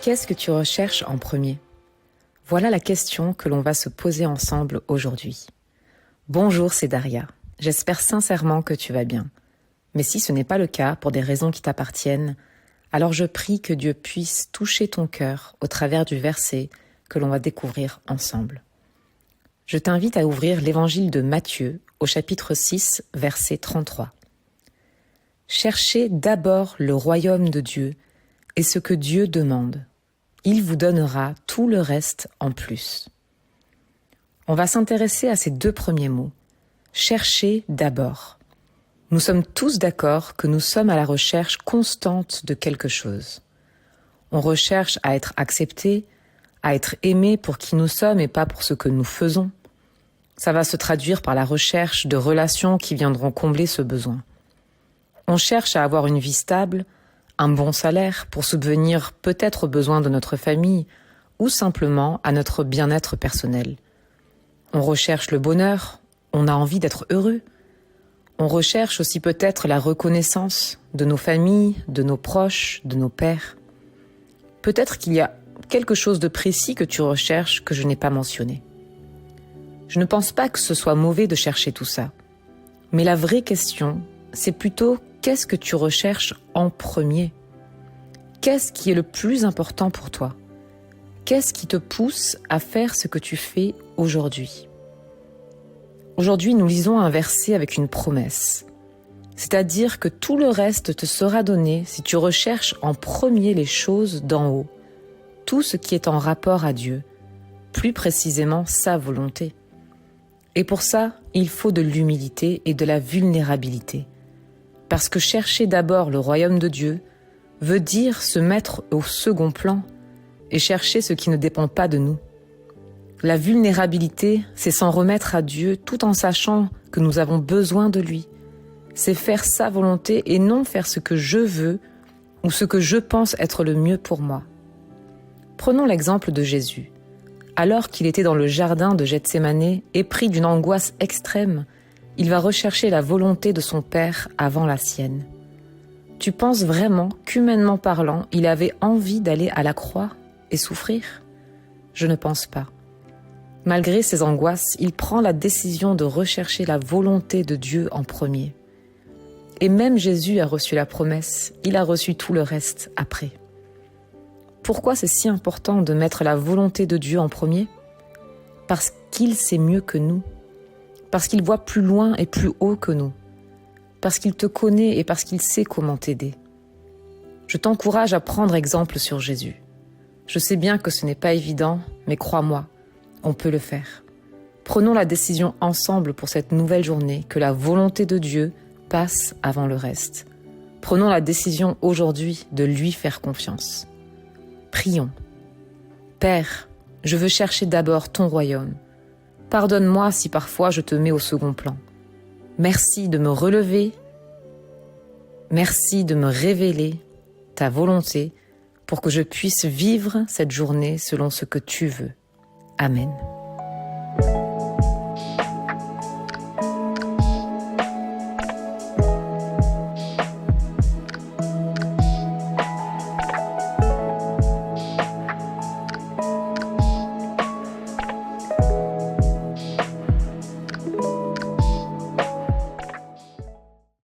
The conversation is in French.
Qu'est-ce que tu recherches en premier ? Voilà la question que l'on va se poser ensemble aujourd'hui. Bonjour, c'est Daria. J'espère sincèrement que tu vas bien. Mais si ce n'est pas le cas, pour des raisons qui t'appartiennent, alors je prie que Dieu puisse toucher ton cœur au travers du verset que l'on va découvrir ensemble. Je t'invite à ouvrir l'évangile de Matthieu au chapitre 6, verset 33. Cherchez d'abord le royaume de Dieu et ce que Dieu demande. Il vous donnera tout le reste en plus. On va s'intéresser à ces deux premiers mots. Cherchez d'abord. Nous sommes tous d'accord que nous sommes à la recherche constante de quelque chose. On recherche à être accepté, à être aimé pour qui nous sommes et pas pour ce que nous faisons. Ça va se traduire par la recherche de relations qui viendront combler ce besoin. On cherche à avoir une vie stable, un bon salaire pour subvenir peut-être aux besoins de notre famille ou simplement à notre bien-être personnel. On recherche le bonheur, on a envie d'être heureux. On recherche aussi peut-être la reconnaissance de nos familles, de nos proches, de nos pairs. Peut-être qu'il y a quelque chose de précis que tu recherches que je n'ai pas mentionné. Je ne pense pas que ce soit mauvais de chercher tout ça. Mais la vraie question, c'est plutôt qu'est-ce que tu recherches en premier ? Qu'est-ce qui est le plus important pour toi ? Qu'est-ce qui te pousse à faire ce que tu fais aujourd'hui ? Aujourd'hui, nous lisons un verset avec une promesse. C'est-à-dire que tout le reste te sera donné si tu recherches en premier les choses d'en haut, tout ce qui est en rapport à Dieu, plus précisément sa volonté. Et pour ça, il faut de l'humilité et de la vulnérabilité. Parce que chercher d'abord le royaume de Dieu veut dire se mettre au second plan et chercher ce qui ne dépend pas de nous. La vulnérabilité, c'est s'en remettre à Dieu tout en sachant que nous avons besoin de lui. C'est faire sa volonté et non faire ce que je veux ou ce que je pense être le mieux pour moi. Prenons l'exemple de Jésus. Alors qu'il était dans le jardin de Gethsémanée, épris d'une angoisse extrême, il va rechercher la volonté de son Père avant la sienne. Tu penses vraiment qu'humainement parlant, il avait envie d'aller à la croix et souffrir ? Je ne pense pas. Malgré ses angoisses, il prend la décision de rechercher la volonté de Dieu en premier. Et même Jésus a reçu la promesse, il a reçu tout le reste après. Pourquoi c'est si important de mettre la volonté de Dieu en premier ? Parce qu'il sait mieux que nous. Parce qu'il voit plus loin et plus haut que nous. Parce qu'il te connaît et parce qu'il sait comment t'aider. Je t'encourage à prendre exemple sur Jésus. Je sais bien que ce n'est pas évident, mais crois-moi, on peut le faire. Prenons la décision ensemble pour cette nouvelle journée que la volonté de Dieu passe avant le reste. Prenons la décision aujourd'hui de lui faire confiance. Prions. Père, je veux chercher d'abord ton royaume. Pardonne-moi si parfois je te mets au second plan. Merci de me relever. Merci de me révéler ta volonté pour que je puisse vivre cette journée selon ce que tu veux. Amen.